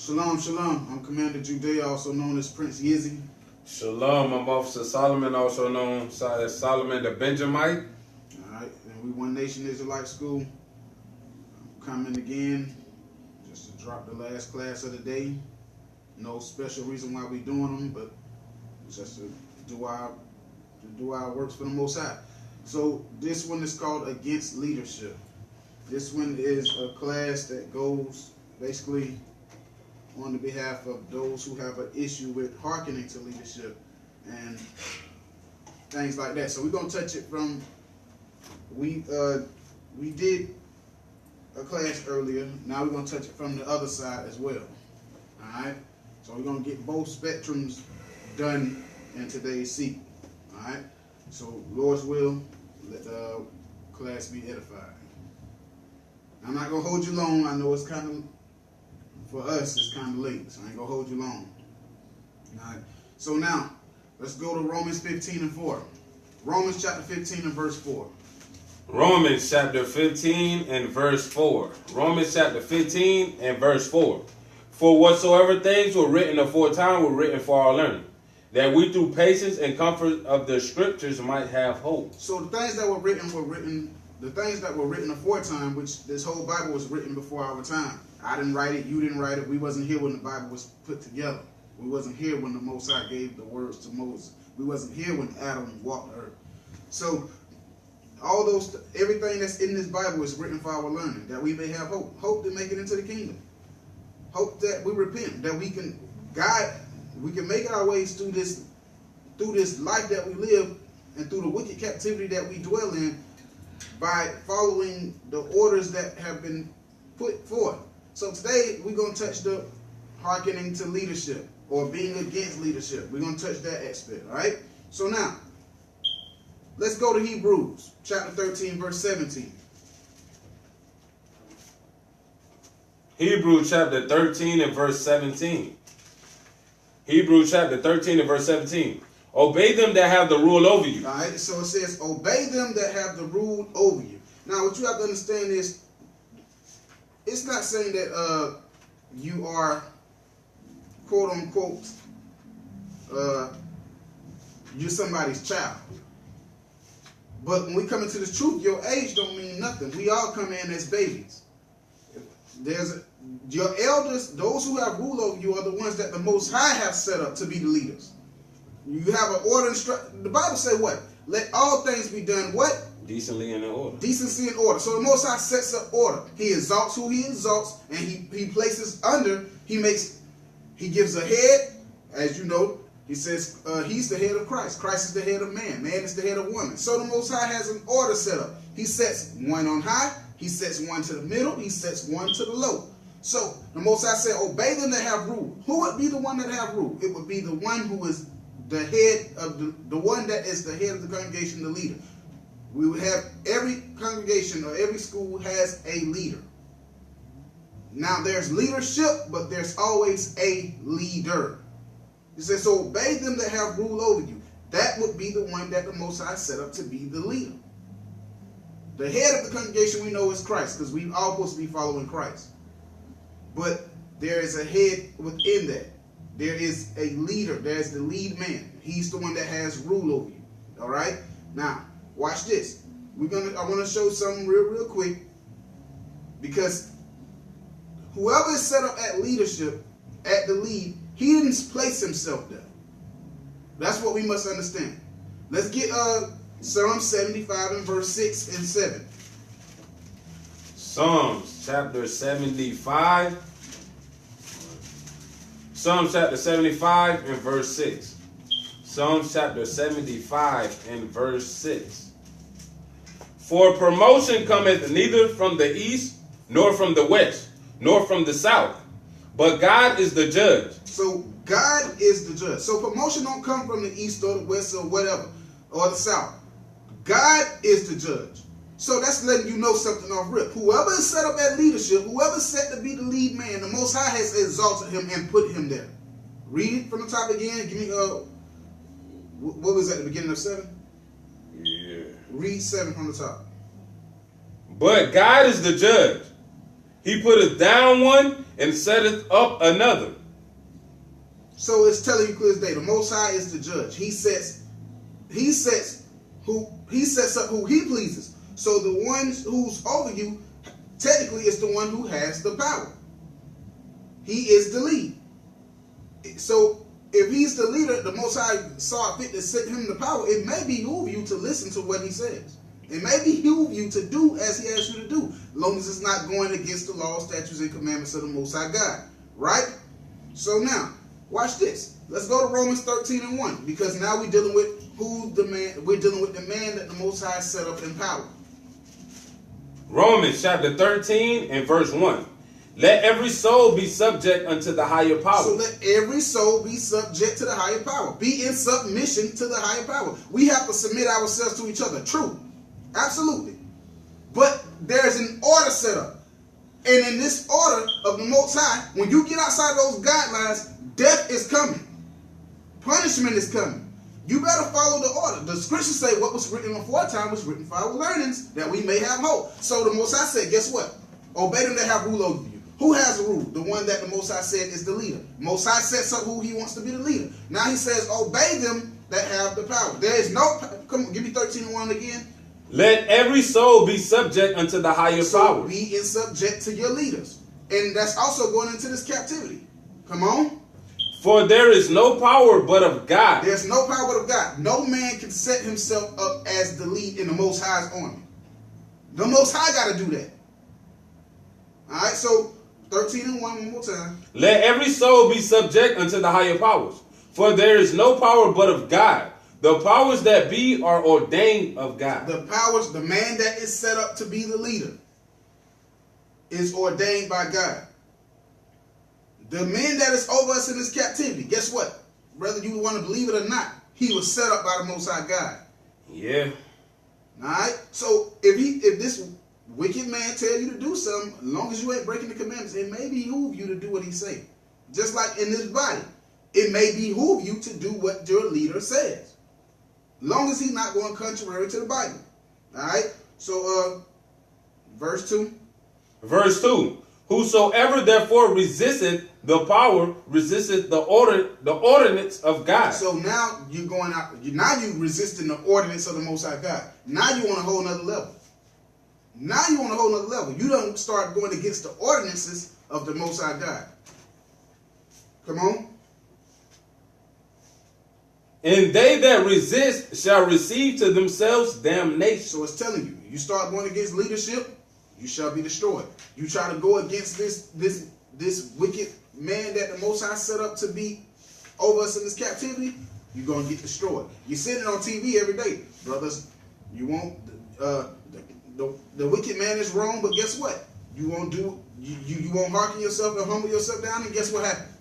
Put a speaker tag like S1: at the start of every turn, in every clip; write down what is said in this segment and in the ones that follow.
S1: Shalom, shalom. I'm Commander Judea, also known as Prince Yizzy.
S2: Shalom, I'm Officer Solomon, also known as Solomon the Benjamite.
S1: All right, and we One Nation Israelite School. I'm coming again just to drop the last class of the day. No special reason why we doing them, but just to do our works for the Most High. So this one is called Against Leadership. This one is a class that goes basically on the behalf of those who have an issue with hearkening to leadership and things like that. So we're gonna touch it from we did a class earlier. Now we're gonna touch it from the other side as well. All right. So we're gonna get both spectrums done in today's sequel. All right. So Lord's will, let the class be edified. I'm not gonna hold you long. I know it's kind of, for us, it's kind of late, so I ain't gonna hold you long. All right. So now, let's go to Romans 15 and 4. Romans chapter 15 and verse 4.
S2: Romans chapter 15 and verse 4. Romans chapter 15 and verse 4. For whatsoever things were written aforetime were written for our learning, that we through patience and comfort of the scriptures might have hope.
S1: So the things that were written, the things that were written aforetime, which this whole Bible was written before our time. I didn't write it, you didn't write it. We wasn't here when the Bible was put together. We wasn't here when the Most High gave the words to Moses. We wasn't here when Adam walked the earth. So all those, everything that's in this Bible is written for our learning, that we may have hope. Hope to make it into the kingdom. Hope that we repent, that we can make our ways through this life that we live and through the wicked captivity that we dwell in by following the orders that have been put forth. So today we're going to touch the hearkening to leadership or being against leadership. We're going to touch that aspect, all right? So now, let's go to Hebrews chapter 13, verse 17.
S2: Hebrews chapter 13 and verse 17. Hebrews chapter 13 and verse 17. Obey them that have the rule over you.
S1: All right, so it says, obey them that have the rule over you. Now, what you have to understand is, it's not saying that you are, quote unquote, you're somebody's child. But when we come into the truth, your age don't mean nothing. We all come in as babies. Your elders, those who have rule over you, are the ones that the Most High have set up to be the leaders. You have an order and the Bible says what? Let all things be done what?
S2: Decently and in order.
S1: Decency and order. So the Most High sets up order. He exalts who he exalts, and he places under, he gives a head, as you know, he says he's the head of Christ. Christ is the head of man. Man is the head of woman. So the Most High has an order set up. He sets one on high, he sets one to the middle, he sets one to the low. So the Most High said, obey them that have rule. Who would be the one that have rule? It would be the one who is the head of the one that is the head of the congregation, the leader. We would have every congregation or every school has a leader. Now there's leadership, but there's always a leader. He says, so obey them that have rule over you. That would be the one that the Most High set up to be the leader. The head of the congregation we know is Christ, because we all supposed to be following Christ. But there is a head within that. There is a leader. There's the lead man. He's the one that has rule over you. All right? Now, watch this. I want to show something real quick, because whoever is set up at leadership, at the lead, he didn't place himself there. That's what we must understand. Let's get Psalm 75 and verse 6 and 7.
S2: Psalms chapter 75. Psalms chapter 75 and verse 6. Psalms chapter 75 and verse 6. For promotion cometh neither from the east, nor from the west, nor from the south, but God is the judge.
S1: So God is the judge. So promotion don't come from the east or the west or whatever, or the south. God is the judge. So that's letting you know something off rip. Whoever is set up at leadership, whoever is set to be the lead man, the Most High has exalted him and put him there. Read it from the top again. Give me what was at the beginning of 7?
S2: Yeah.
S1: Read 7 from the top.
S2: But God is the judge. He putteth down one and setteth up another.
S1: So it's telling you clear as day. The Most High is the judge. He sets up who he pleases. So the one who's over you, technically, is the one who has the power. He is the lead. So if he's the leader, the Most High saw fit to set him the power. It may behoove you to listen to what he says. It may behoove you to do as he asks you to do, as long as it's not going against the laws, statutes, and commandments of the Most High God. Right? So now, watch this. Let's go to Romans 13:1, because now we're dealing with we're dealing with the man that the Most High set up in power.
S2: Romans chapter 13 and verse 1. Let every soul be subject unto the higher power.
S1: So let every soul be subject to the higher power. Be in submission to the higher power. We have to submit ourselves to each other. True. Absolutely. But there's an order set up. And in this order of the Most High, when you get outside those guidelines, death is coming. Punishment is coming. You better follow the order. The scriptures say what was written aforetime was written for our learnings, that we may have hope. So the Most High said, guess what? Obey them that have rule over you. Who has the rule? The one that the Most High said is the leader. Most High sets up who he wants to be the leader. Now he says, obey them that have the power. There is no, come on, give me 13:1 again.
S2: Let every soul be subject unto the higher power.
S1: Be in subject to your leaders. And that's also going into this captivity. Come on.
S2: For there is no power but of God.
S1: There's no power but of God. No man can set himself up as the lead in the Most High's army. The Most High got to do that. All right, so 13:1 one more time.
S2: Let every soul be subject unto the higher powers. For there is no power but of God. The powers that be are ordained of God.
S1: The powers, the man that is set up to be the leader is ordained by God. The man that is over us in this captivity, guess what? Whether you want to believe it or not, he was set up by the Most High God.
S2: Yeah.
S1: All right? So if this wicked man tell you to do something, as long as you ain't breaking the commandments, it may behoove you to do what he say. Just like in this body, it may behoove you to do what your leader says. As long as he's not going contrary to the Bible. All right? So verse 2.
S2: Verse 2. Whosoever therefore resisteth the power, resisteth the ordinance of God.
S1: So now you're going out. Now you're resisting the ordinance of the Most High God. Now you want a whole nother level. Now you want a whole nother level. You don't start going against the ordinances of the Most High God. Come on.
S2: And they that resist shall receive to themselves damnation.
S1: So it's telling you, you start going against leadership, you shall be destroyed. You try to go against this wicked man that the Most High set up to be over us in this captivity, you're going to get destroyed. You see it on TV every day. Brothers, you won't, the wicked man is wrong, but guess what? You won't do, you won't hearken yourself and humble yourself down, and guess what happened?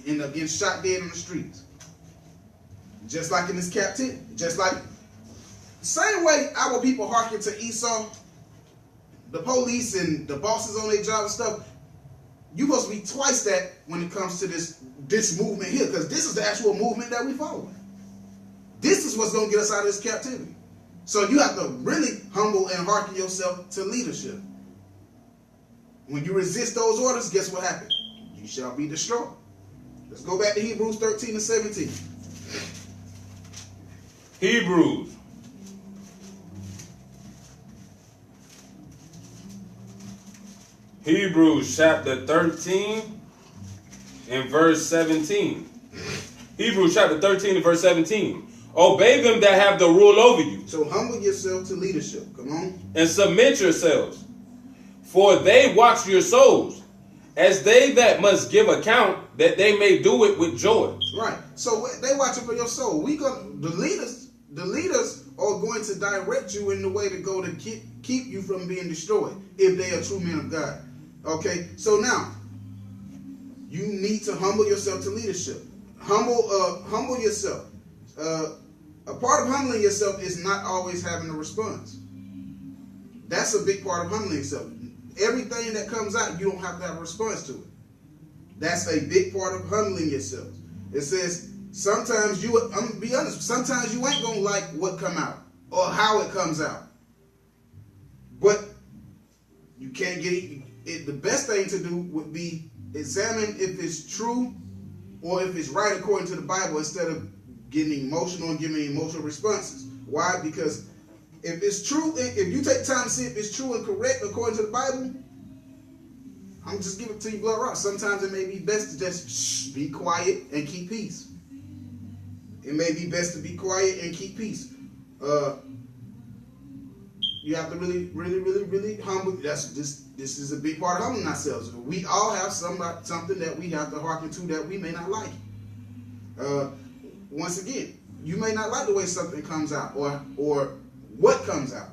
S1: You end up getting shot dead on the streets. Just like in this captivity. Just like, same way our people hearken to Esau, the police and the bosses on their job and stuff, you supposed to be twice that when it comes to this movement here, because this is the actual movement that we follow. This is what's going to get us out of this captivity. So you have to really humble and hearken yourself to leadership. When you resist those orders, guess what happens? You shall be destroyed. Let's go back to Hebrews 13 and 17.
S2: Hebrews chapter 13 and verse 17. Hebrews chapter 13 and verse 17. Obey them that have the rule over you.
S1: So humble yourself to leadership. Come on.
S2: And submit yourselves. For they watch your souls, as they that must give account, that they may do it with joy.
S1: Right. So they watching for your soul. The leaders are going to direct you in the way to go to keep you from being destroyed, if they are true men of God. Okay. So now you need to humble yourself to leadership. Humble yourself. A part of humbling yourself is not always having a response. That's a big part of humbling yourself. Everything that comes out, you don't have to have a response to it. That's a big part of humbling yourself. It says, sometimes I'm going to be honest, sometimes you ain't going to like what come out or how it comes out. But you can't get it. the best thing to do would be examine if it's true or if it's right according to the Bible, instead of getting emotional and giving emotional responses. Why? Because if it's true, if you take time to see if it's true and correct according to the Bible, I'm just giving it to you blood rock. Sometimes it may be best to just be quiet and keep peace. It may be best to be quiet and keep peace. You have to really humble. This is a big part of humbling ourselves. We all have something that we have to hearken to that we may not like. Once again, you may not like the way something comes out or what comes out.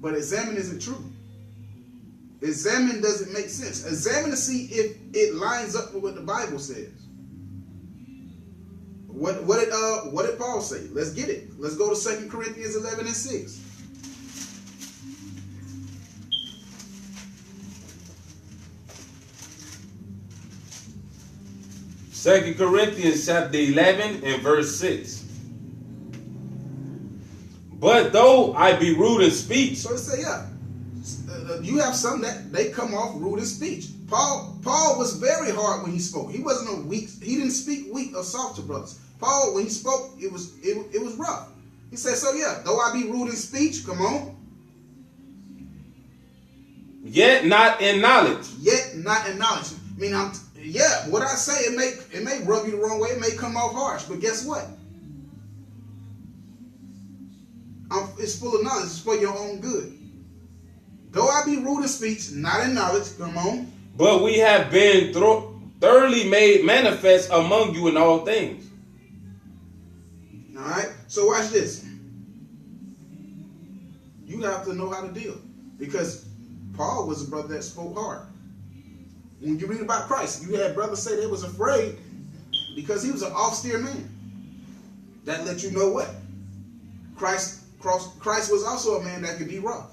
S1: But examine, is it true? Examine, does it make sense? Examine to see if it lines up with what the Bible says. What did Paul say? Let's get it. Let's go to 2 Corinthians 11 and 6.
S2: Second Corinthians chapter 11 and verse 6. But though I be rude in speech.
S1: So it say, you have some that they come off rude in speech. Paul was very hard when he spoke. He wasn't a weak. He didn't speak weak or soft to brothers. Paul, when he spoke, it was rough. He said, so though I be rude in speech, come on.
S2: Yet not in knowledge.
S1: Yet not in knowledge. I mean, what I say, it may rub you the wrong way. It may come off harsh, but guess what? It's full of knowledge. It's for your own good. Though I be rude in speech, not in knowledge, come on.
S2: But we have been thoroughly made manifest among you in all things.
S1: All right. So watch this. You have to know how to deal, because Paul was a brother that spoke hard. When you read about Christ, you had brothers say they was afraid because he was an austere man. That let you know what? Christ was also a man that could be rough.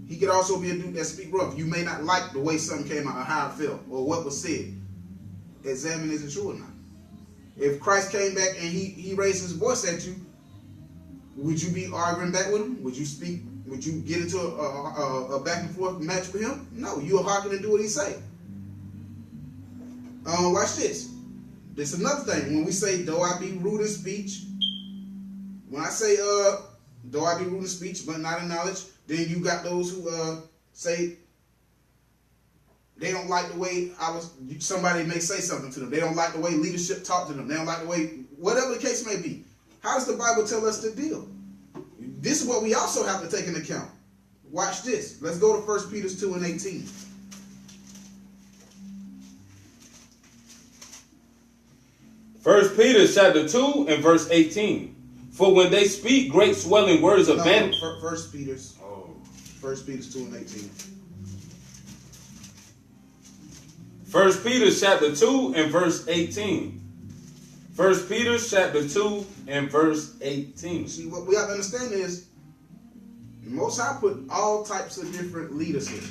S1: He could also be a dude that speak rough. You may not like the way something came out or how it felt or what was said. Examine, is it true or not? If Christ came back and he raised his voice at you, would you be arguing back with him? Would you speak? Would you get into a back and forth match with him? No, you'll hearken and do what he say. Watch this. This is another thing. When we say, though I be rude in speech, when I say, though I be rude in speech, but not in knowledge, then you got those who say they don't like the way somebody may say something to them. They don't like the way leadership talk to them. They don't like the way, whatever the case may be. How does the Bible tell us to deal? This is what we also have to take into account. Watch this. Let's go to 1 Peter 2 and 18.
S2: First Peter chapter 2 and verse 18. For when they speak great swelling words of vanity.
S1: First Peter's 2 and 18.
S2: 1 Peter chapter 2 and verse 18. 1 Peter chapter 2 and verse 18.
S1: See, what we have to understand is the Most High put all types of different leaders here.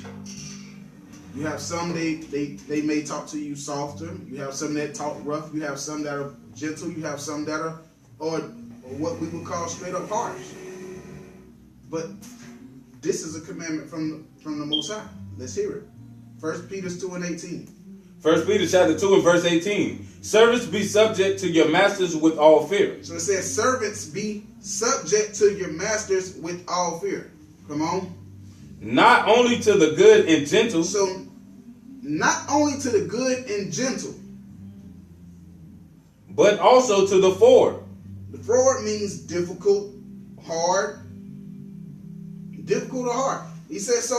S1: You have some they may talk to you softer. You have some that talk rough. You have some that are gentle. You have some that are or what we would call straight up harsh. But this is a commandment from the Most High. Let's hear it. 1 Peter 2 and 18.
S2: 1 Peter chapter 2 and verse 18. Servants, be subject to your masters with all fear.
S1: So it says, servants, be subject to your masters with all fear. Come on.
S2: Not only to the good and gentle.
S1: So, not only to the good and gentle.
S2: But also to the forward.
S1: The forward means difficult, hard. Difficult or hard. He says,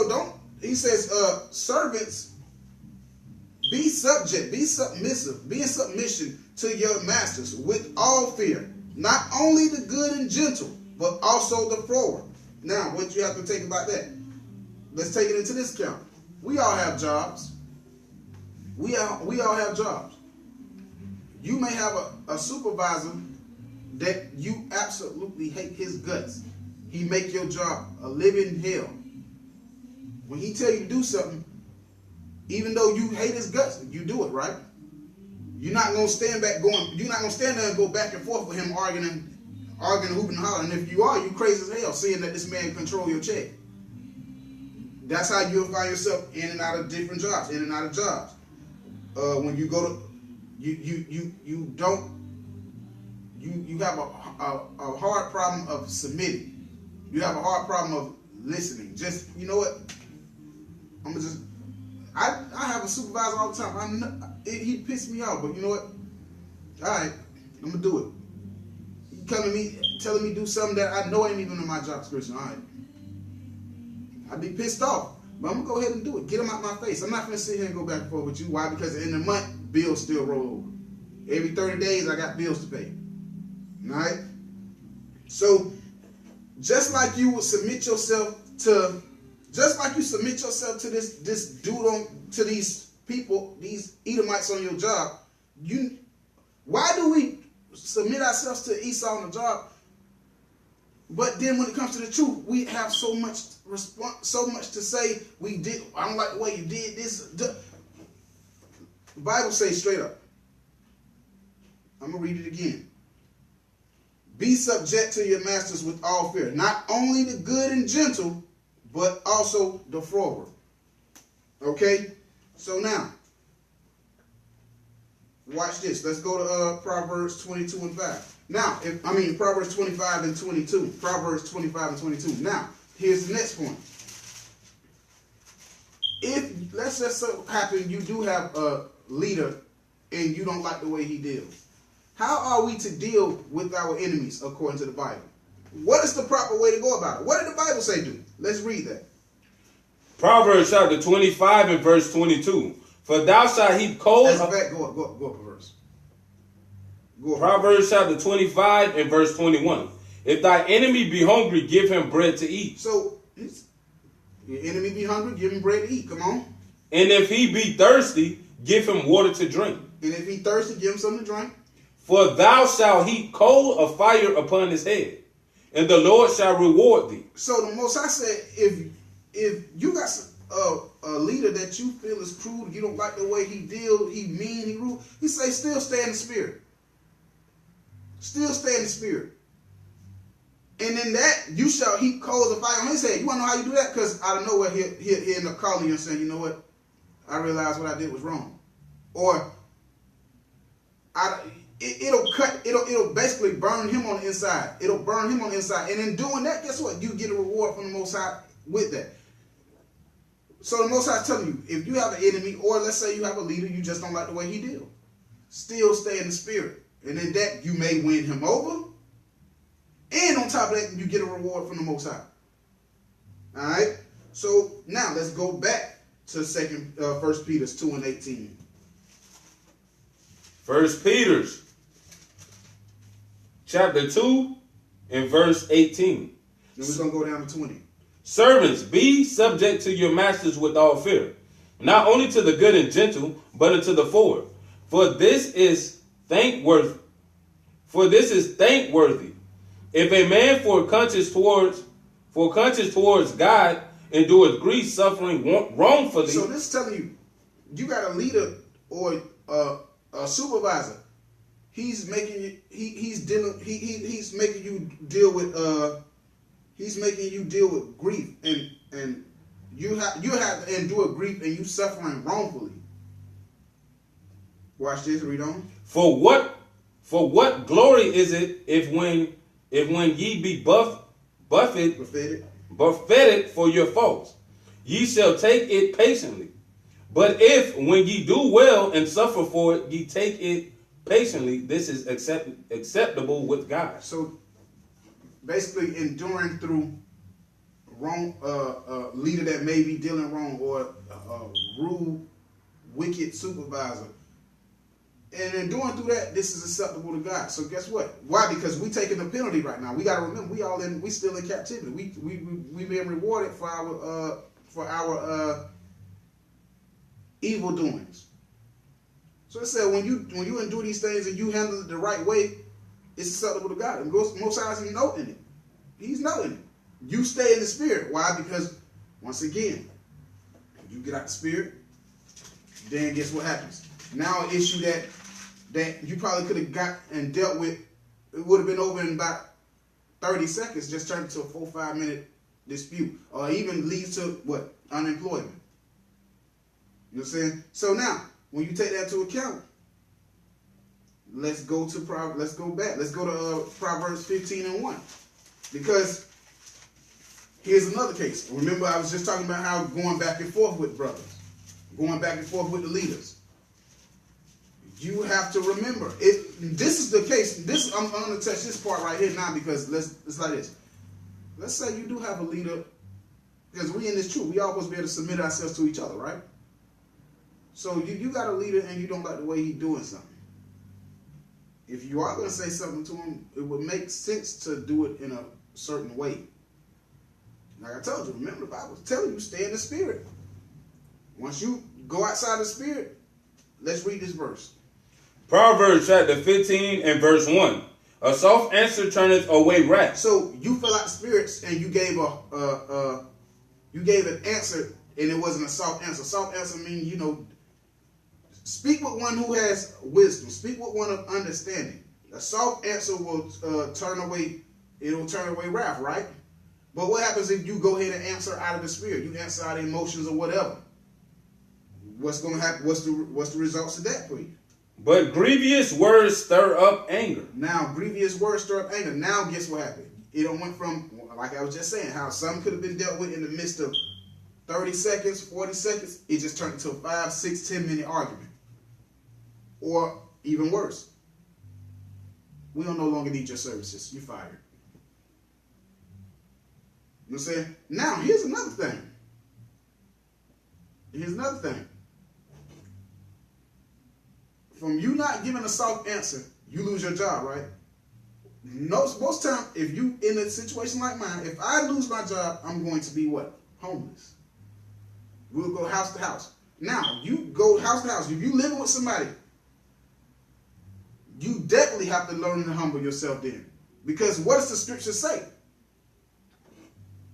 S1: servants, be subject, be submissive, be in submission to your masters with all fear. Not only the good and gentle, but also the forward. Now, what you have to take about that? Let's take it into this account. We all have jobs. We all have jobs. You may have a supervisor that you absolutely hate his guts. He make your job a living hell. When he tell you to do something, even though you hate his guts, you do it, right? You're not gonna stand there and go back and forth with him arguing, hooping and hollering. And if you are, you crazy as hell, seeing that this man control your check. That's how you'll find yourself in and out of different jobs, in and out of jobs. When you go to, you don't, you have a hard problem of submitting. You have a hard problem of listening. Just, you know what? I'm gonna just, I have a supervisor all the time. He pissed me off, but you know what? All right, I'm gonna do it. He come to me telling me do something that I know ain't even in my job description. All right, I'd be pissed off, but I'm gonna go ahead and do it. Get him out my face. I'm not gonna sit here and go back and forth with you. Why? Because at the end of the month, bills still roll over. Every 30 days, I got bills to pay. All right. So, just like you would submit yourself to, this dude to these people, these Edomites on your job, why do we submit ourselves to Esau on the job? But then when it comes to the truth, we have so much to say. I don't like the way you did this. The Bible says straight up. I'm gonna read it again. Be subject to your masters with all fear, not only the good and gentle, but also the froward. Okay? So now, watch this. Let's go to Proverbs 22 and 5. Now, Proverbs 25 and 22. Proverbs 25 and 22. Now, here's the next point. If, let's just so happen you do have a leader and you don't like the way he deals, how are we to deal with our enemies according to the Bible? What is the proper way to go about it? What did the Bible say do? Let's read that.
S2: Proverbs chapter 25 and verse 22. For thou shalt heap coals.
S1: Go up a verse.
S2: Proverbs chapter 25 and verse 21. If thy enemy be hungry, give him bread to eat.
S1: So, your enemy be hungry, give him bread to eat. Come on.
S2: And if he be thirsty, give him water to drink.
S1: And if he thirsty, give him something to drink.
S2: For thou shalt heap coal of fire upon his head, and the Lord shall reward thee.
S1: So the Most High said, if you got a leader that you feel is cruel, you don't like the way he deal, he mean, he rude, he say still stay in the spirit. Still stay in the spirit. And in that, you shall heap coals of fire on his head. You want to know how you do that? Because out of nowhere, he'll end up calling you and saying, you know what? I realized what I did was wrong. Or, it'll basically burn him on the inside. It'll burn him on the inside. And in doing that, guess what? You get a reward from the Most High with that. So the Most High is telling you, if you have an enemy, or let's say you have a leader, you just don't like the way he deals, still stay in the spirit. And in that, you may win him over. And on top of that, you get a reward from the Most High. All right? So now let's go back to 1 Peter 2 and 18.
S2: 1 Peter chapter 2 and verse 18.
S1: Then we're going to go down to 20.
S2: Servants, be subject to your masters with all fear, not only to the good and gentle, but unto the forward. For this is thankworthy. If a man for conscience towards God endureth grief, suffering wrongfully.
S1: So this is telling you, you got a leader or a supervisor. He's making you deal with grief, and you have to endure grief, and you suffering wrongfully. Watch this. Read on.
S2: For what glory is it if when ye be buffeted for your faults, ye shall take it patiently. But if when ye do well and suffer for it, ye take it patiently, this is acceptable with God.
S1: So basically, enduring through wrong, leader that may be dealing wrong, or rude, wicked supervisor. And in doing through that, this is acceptable to God. So guess what? Why? Because we taking the penalty right now. We got to remember, we still in captivity. We being rewarded for our evil doings. So it said when you endure these things and you handle it the right way, it's acceptable to God. And most times He's noting it. He's noting it. You stay in the spirit. Why? Because once again, if you get out the spirit, then guess what happens? Now an issue that you probably could have got and dealt with, it would have been over in about 30 seconds, just turned into a 4-5 minute dispute, or even leads to what? Unemployment. You know what I'm saying? So now, when you take that into account, let's go back. Let's go to Proverbs 15:1. Because here's another case. Remember, I was just talking about how going back and forth with brothers, going back and forth with the leaders. You have to remember, this is the case. I'm going to touch this part right here now because it's like this. Let's say you do have a leader, because we in this truth, we all supposed to be able to submit ourselves to each other, right? So you got a leader and you don't like the way he's doing something. If you are going to say something to him, it would make sense to do it in a certain way. Like I told you, remember the Bible is telling you, stay in the spirit. Once you go outside the spirit, let's read this verse.
S2: Proverbs chapter 15 and verse 1. A soft answer turneth away wrath.
S1: So you fell out the spirits and you gave an answer, and it wasn't a soft answer. Soft answer means, speak with one who has wisdom. Speak with one of understanding. A soft answer will turn away wrath, right? But what happens if you go ahead and answer out of the spirit? You answer out of emotions or whatever. What's going to happen? What's the results of that for you?
S2: But grievous words stir up anger.
S1: Now, grievous words stir up anger. Now, guess what happened? It went from, like I was just saying, how some could have been dealt with in the midst of 30 seconds, 40 seconds. It just turned into a 5, 6, 10-minute argument. Or even worse. We don't no longer need your services. You're fired. You know what I'm saying? Now, here's another thing. From you not giving a soft answer, you lose your job, right? Most time, if you in a situation like mine, if I lose my job, I'm going to be what? Homeless. We'll go house to house. Now, you go house to house. If you living with somebody, you definitely have to learn to humble yourself then. Because what does the scripture say?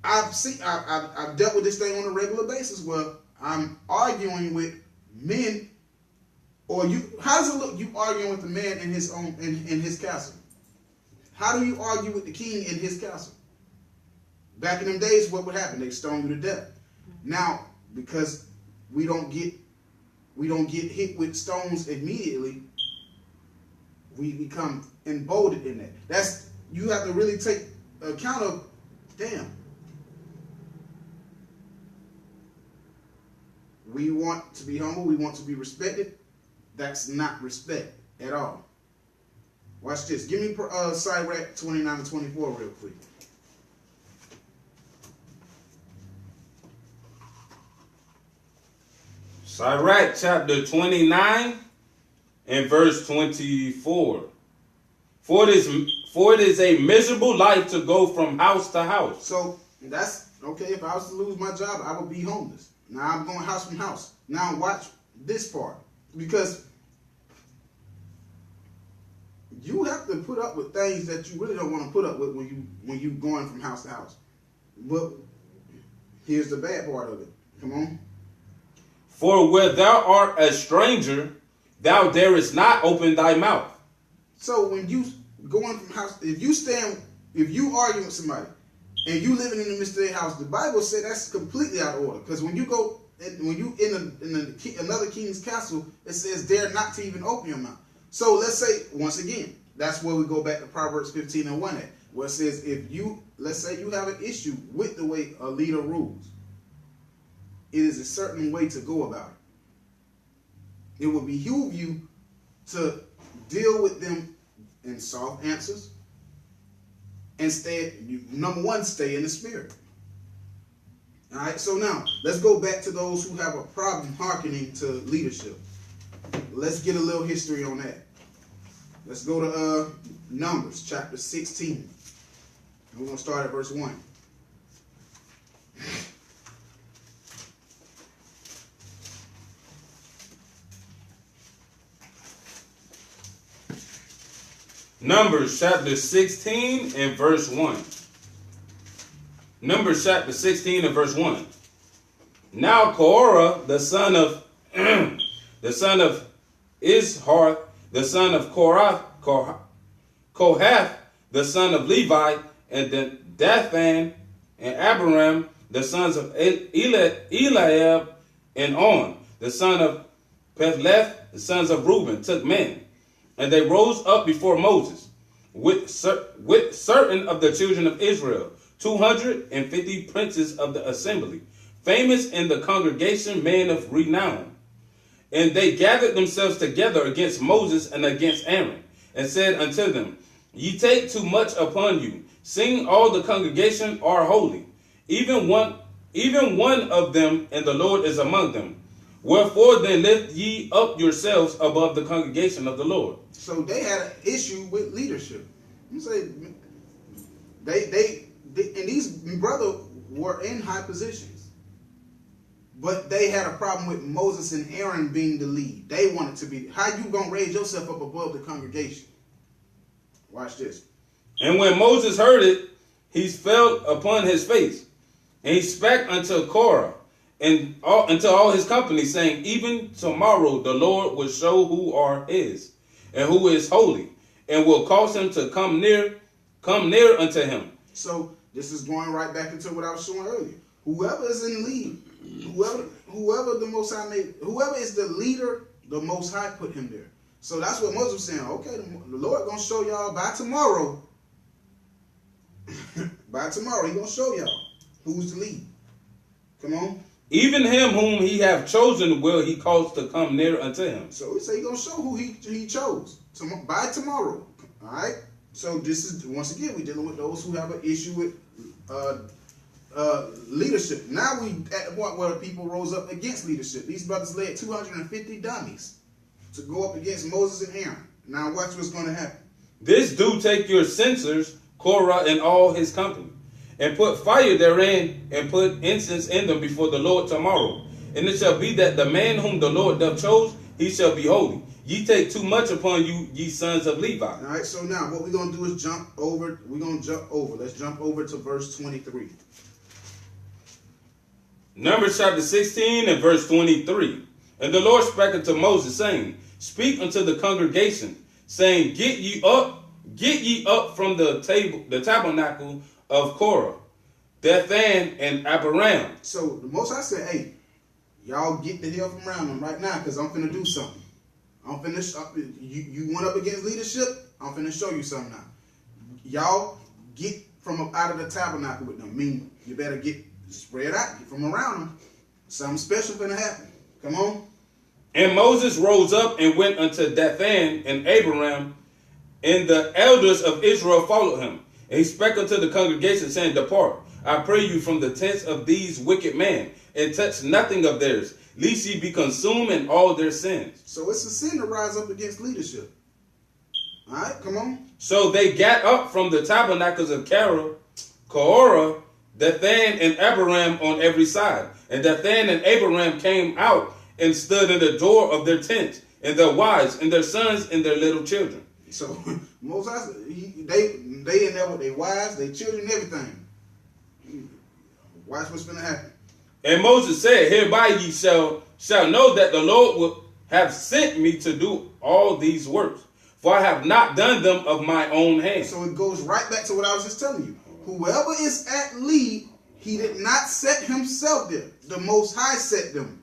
S1: I've dealt with this thing on a regular basis where I'm arguing with men. Or how does it look? You arguing with the man in his castle. How do you argue with the king in his castle? Back in them days, what would happen? They stone you to death. Now, because we don't get hit with stones immediately, we become emboldened in that. You have to really take account of, damn. We want to be humble. We want to be respected. That's not respect at all. Watch this. Give me Sirach 29 and 24 real quick.
S2: Sirach chapter 29 and verse 24. For it is a miserable life to go from house to house.
S1: So that's okay. If I was to lose my job, I would be homeless. Now I'm going house from house. Now watch this part. Because you have to put up with things that you really don't want to put up with when you going from house to house. But here's the bad part of it. Come on.
S2: For where thou art a stranger, thou darest not open thy mouth.
S1: So when you going from house, if you arguing with somebody and you living in the midst of their house, the Bible said that's completely out of order. Because when you go in another king's castle, it says dare not to even open your mouth. So let's say, once again, that's where we go back to Proverbs 15 and 1 at, where it says let's say you have an issue with the way a leader rules. It is a certain way to go about it. It will behoove you to deal with them in soft answers and number one, stay in the spirit. All right, so now let's go back to those who have a problem hearkening to leadership. Let's get a little history on that. Let's go to Numbers chapter 16. We're going to start at verse 1.
S2: Numbers chapter 16 and verse 1. Numbers chapter 16 and verse 1. Now Korah, the son of Izhar, the son of Kohath, the son of Levi, and Dathan, and Abiram, the sons of Eliab, and On, the son of Pethleth, the sons of Reuben, took men. And they rose up before Moses with certain of the children of Israel, 250 princes of the assembly, famous in the congregation, men of renown. And they gathered themselves together against Moses and against Aaron, and said unto them, Ye take too much upon you, seeing all the congregation are holy, even one of them, and the Lord is among them. Wherefore then lift ye up yourselves above the congregation of the Lord.
S1: So they had an issue with leadership. You say they and these brothers were in high positions, but they had a problem with Moses and Aaron being the lead. They wanted to be. How you gonna raise yourself up above the congregation? Watch this.
S2: And when Moses heard it, he fell upon his face, and he spake unto Korah and unto all his company, saying, Even tomorrow the Lord will show who are his, and who is holy, and will cause him to come near unto him.
S1: So this is going right back into what I was showing earlier. Whoever is in lead, whoever the Most High made, whoever is the leader, the Most High put him there. So that's what Moses was saying. Okay, the Lord gonna show y'all by tomorrow. By tomorrow, he gonna show y'all who's the lead. Come on.
S2: Even him whom he have chosen will he cause to come near unto him.
S1: So he say he gonna show who he chose by tomorrow. All right. So this is, once again, we're dealing with those who have an issue with leadership. Now we at the point where people rose up against leadership. These brothers led 250 dummies to go up against Moses and Aaron. Now watch what's going to happen.
S2: This do take your censers, Korah and all his company, and put fire therein, and put incense in them before the Lord tomorrow. And it shall be that the man whom the Lord doth chose, he shall be holy. Ye take too much upon you, ye sons of Levi. All
S1: right, so now what we're going to do is jump over. We're going to jump over. Let's jump over to verse 23.
S2: Numbers chapter 16 and verse 23. And the Lord spake unto Moses, saying, Speak unto the congregation, saying, Get ye up from the tabernacle of Korah, Dathan, and Abiram.
S1: So the Most High said, hey, y'all get the hell from around them right now, because I'm finna do something. I'm finna, you went up against leadership, I'm finna show you something now. Y'all get from up out of the tabernacle with them. I mean, you better get spread out, get from around them. Something special finna happen. Come on.
S2: And Moses rose up and went unto Dathan and Abiram, and the elders of Israel followed him. And he spake unto the congregation, saying, Depart, I pray you, from the tents of these wicked men, and touch nothing of theirs, lest ye be consumed in all their sins.
S1: So it's a sin to rise up against leadership. All right, come on.
S2: So they got up from the tabernacles of Korah, Dathan and Abiram on every side. And Dathan and Abiram came out and stood in the door of their tents, and their wives, and their sons, and their little children.
S1: So Moses, they in there with their wives, their children, everything. Watch what's going to happen.
S2: And Moses said, Hereby ye shall know that the Lord will have sent me to do all these works, for I have not done them of my own hand.
S1: So it goes right back to what I was just telling you. Whoever is at lead, he did not set himself there. The Most High set them.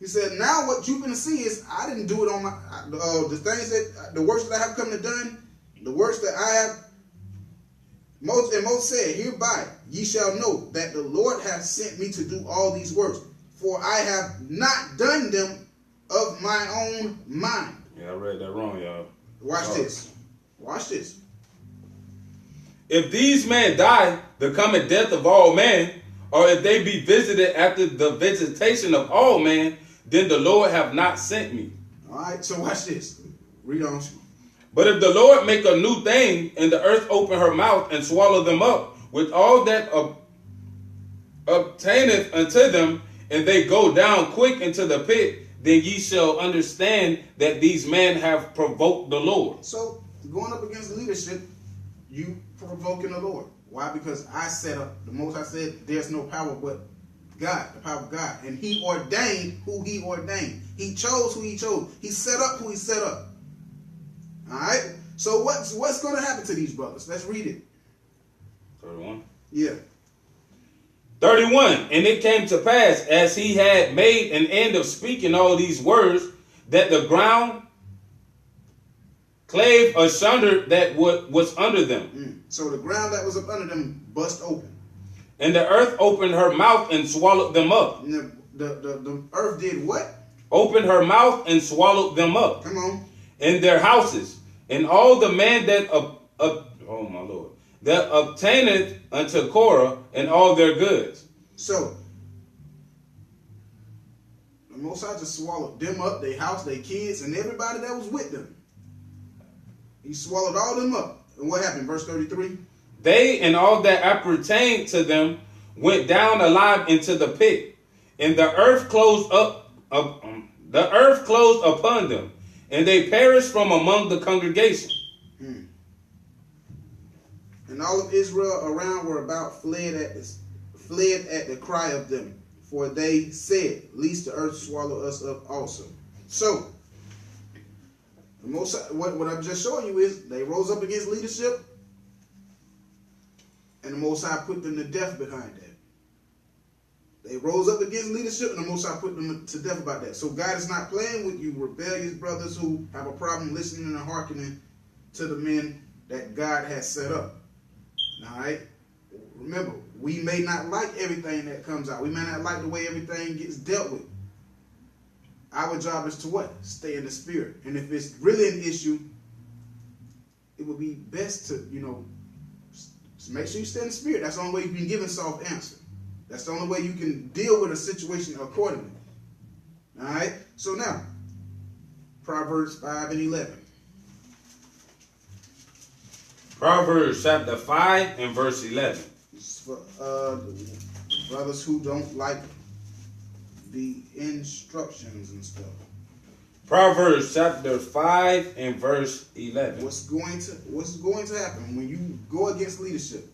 S1: He said, now what you're going to see is, I didn't do it on my, the things that, the works that I have come to done, the works that I have, Moses said, Hereby ye shall know that the Lord hath sent me to do all these works, for I have not done them of my own mind.
S2: Yeah, I read that wrong, y'all.
S1: Watch this. Watch this.
S2: If these men die the coming death of all men, or if they be visited after the visitation of all men, then the Lord have not sent me.
S1: All right, so watch this. Read on.
S2: But if the Lord make a new thing, and the earth open her mouth and swallow them up, with all that obtaineth unto them, and they go down quick into the pit, then ye shall understand that these men have provoked the Lord.
S1: So, going up against leadership, you provoking the Lord. Why? Because I set up, the Most High said, there's no power but God, the power of God. And he ordained who he ordained. He chose who he chose. He set up who he set up. All right? So what's going to happen to these brothers? Let's read it.
S2: 31.
S1: Yeah.
S2: 31. And it came to pass, as he had made an end of speaking all these words, that the ground clave asunder that was under them.
S1: So the ground that was up under them bust open.
S2: And the earth opened her mouth and swallowed them up.
S1: And the earth did what?
S2: Opened her mouth and swallowed them up.
S1: Come on.
S2: In their houses, and all the man that oh my Lord, that obtaineth unto Korah and all their goods.
S1: So the Most High just swallowed them up, their house, their kids, and everybody that was with them. He swallowed all them up. And what happened? Verse 33.
S2: They and all that appertained to them went down alive into the pit, and the earth closed the earth closed upon them, and they perished from among the congregation.
S1: And all of Israel around were about fled at the cry of them, for they said, "Lest the earth swallow us up also." So, the Most High, what I'm just showing you is they rose up against leadership, and the Most High put them to death behind that. They rose up against leadership, and the Most High put them to death about that. So God is not playing with you rebellious brothers who have a problem listening and hearkening to the men that God has set up. All right? Remember, we may not like everything that comes out. We may not like the way everything gets dealt with. Our job is to what? Stay in the spirit. And if it's really an issue, it would be best to, make sure you stay in the spirit. That's the only way you can give a soft answer. That's the only way you can deal with a situation accordingly. All right? So now, Proverbs 5 and 11.
S2: Proverbs chapter 5 and verse 11.
S1: It's for brothers who don't like the instructions and stuff.
S2: Proverbs chapter 5 and verse 11.
S1: What's going to happen when you go against leadership?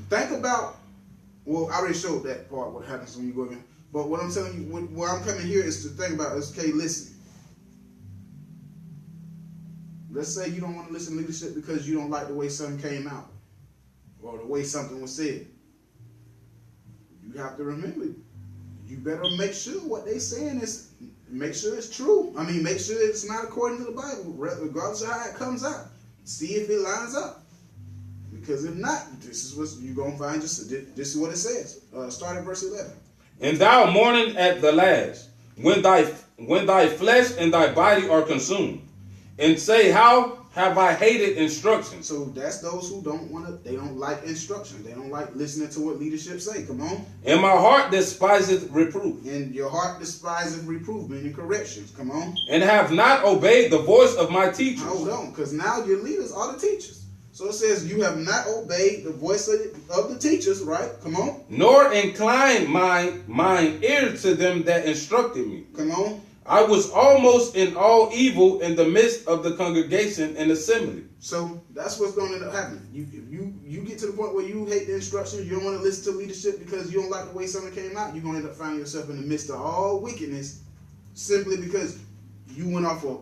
S1: Think about, well, I already showed that part, what happens when you go against. But what I'm telling you, where I'm coming here is to think about is, okay, listen. Let's say you don't want to listen to leadership because you don't like the way something came out or the way something was said. You have to remember, you better make sure what they're saying is, make sure it's true. I mean, make sure it's not according to the Bible, regardless of how it comes out. See if it lines up. Because if not, this is what you're going to find. This is what it says. Start at verse 11.
S2: And thou mourning at the last, when thy flesh and thy body are consumed, and say, how have I hated instruction?
S1: So that's those who they don't like instruction. They don't like listening to what leadership say. Come on.
S2: And my heart despiseth reproof.
S1: And your heart despiseth reproof, meaning corrections. Come on.
S2: And have not obeyed the voice of my teachers.
S1: Hold on, because now your leaders are the teachers. So it says you have not obeyed the voice of the teachers, right? Come on.
S2: Nor inclined mine ear to them that instructed me.
S1: Come on.
S2: I was almost in all evil in the midst of the congregation and assembly.
S1: So that's what's going to end up happening. You get to the point where you hate the instructions, you don't want to listen to leadership because you don't like the way something came out, you're going to end up finding yourself in the midst of all wickedness simply because you went off of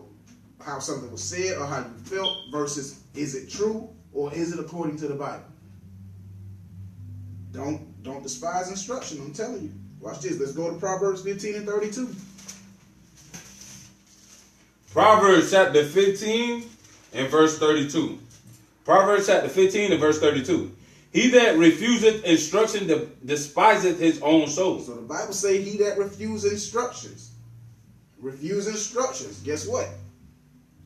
S1: how something was said or how you felt versus is it true or is it according to the Bible? Don't despise instruction, I'm telling you. Watch this. Let's go to Proverbs 15 and 32.
S2: Proverbs chapter 15 and verse 32. Proverbs chapter 15 and verse 32. He that refuseth instruction despiseth his own soul.
S1: So the Bible say he that refuse instructions, guess what?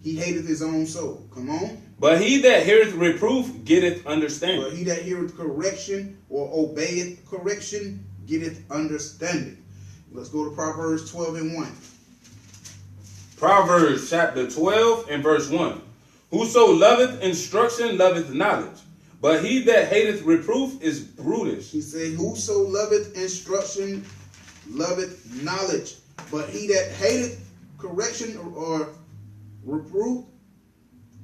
S1: He hateth his own soul. Come on.
S2: But he that heareth reproof getteth understanding.
S1: But he that heareth correction or obeyeth correction getteth understanding. Let's go to Proverbs 12 and 1.
S2: Proverbs chapter 12 and verse 1. Whoso loveth instruction loveth knowledge, but he that hateth reproof is brutish.
S1: He said, whoso loveth instruction loveth knowledge, but he that hateth correction or reproof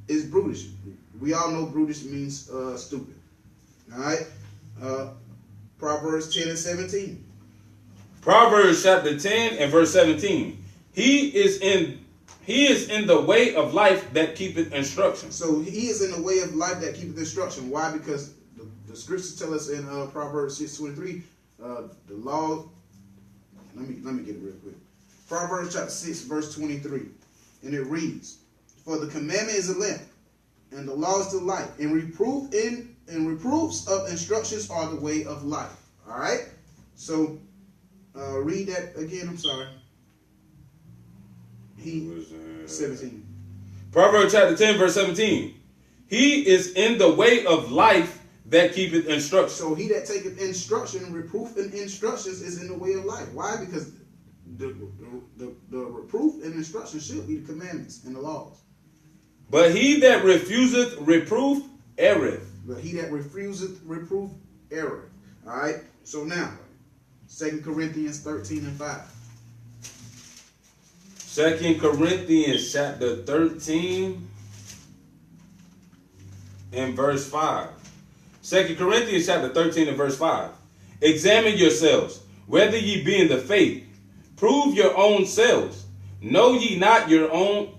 S1: is brutish. We all know brutish means stupid. All right? Proverbs 10 and 17.
S2: Proverbs chapter 10 and verse 17. He is in the way of life that keepeth instruction.
S1: So he is in the way of life that keepeth instruction. Why? Because The scriptures tell us in Proverbs 6:23, the law. Let me get it real quick. Proverbs chapter 6, verse 23, and it reads, "For the commandment is a lamp, and the law is the light, and reproofs of instructions are the way of life." All right. So read that again. I'm sorry. 17.
S2: Proverbs chapter 10, verse 17. He is in the way of life that keepeth instruction.
S1: So he that taketh instruction, reproof and instructions is in the way of life. Why? Because the reproof and instruction should be the commandments and the laws.
S2: But he that refuseth reproof erreth.
S1: But he that refuseth reproof erreth. All right. So now, 2 Corinthians 13 and 5.
S2: 2 Corinthians chapter 13 and verse 5. 2 Corinthians chapter 13 and verse 5. Examine yourselves, whether ye be in the faith. Prove your own selves. Know ye not your own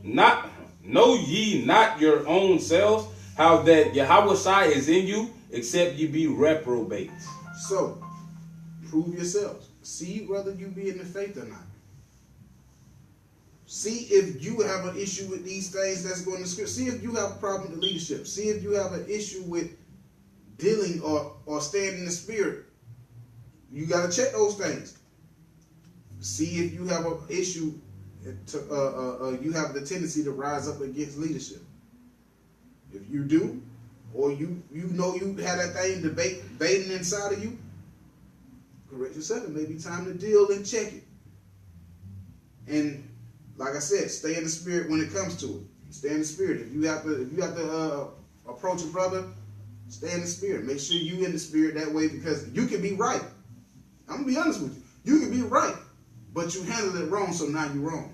S2: selves, how that Yahushua is in you, except ye be reprobates.
S1: So, prove yourselves. See whether you be in the faith or not. See if you have an issue with these things that's going to script. See if you have a problem with leadership. See if you have an issue with dealing or staying in the spirit. You got to check those things. See if you have an issue you have the tendency to rise up against leadership. If you do, or you know you had that thing debating inside of you, correct yourself. It may be time to deal and check it. And like I said, stay in the spirit when it comes to it. Stay in the spirit. If you have to approach a brother, stay in the spirit. Make sure you in the spirit that way, because you can be right. I'm gonna be honest with you. You can be right, but you handled it wrong, so now you're wrong.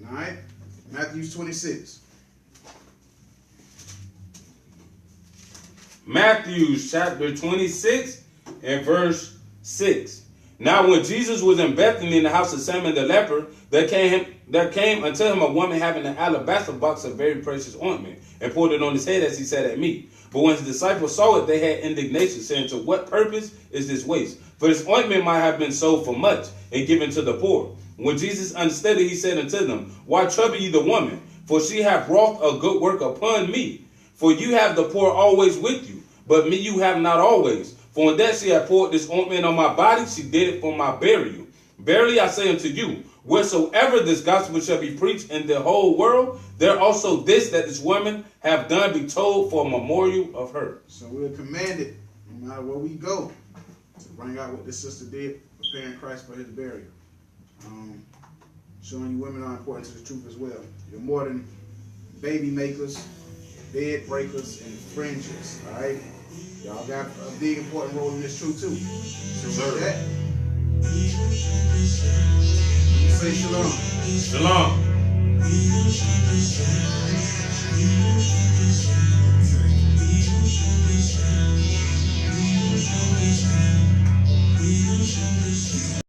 S1: All right? Matthew 26.
S2: Matthew chapter 26 and verse 6. Now when Jesus was in Bethany in the house of Simon the leper, there came unto him a woman having an alabaster box of very precious ointment, and poured it on his head as he sat at meat. But when his disciples saw it, they had indignation, saying, "To what purpose is this waste? For this ointment might have been sold for much, and given to the poor." When Jesus understood it, he said unto them, "Why trouble ye the woman? For she hath wrought a good work upon me. For you have the poor always with you, but me you have not always. For in that she hath poured this ointment on my body, she did it for my burial. Verily I say unto you, wheresoever this gospel shall be preached in the whole world, there also this that this woman have done be told for a memorial of her."
S1: So we're commanded, no matter where we go, to bring out what this sister did, preparing Christ for his burial. Showing you women are important to the truth as well. You're more than baby makers, bed breakers, and fringes. All right, y'all got a big important role in this truth too. So with that, say shalom.
S2: Shalom.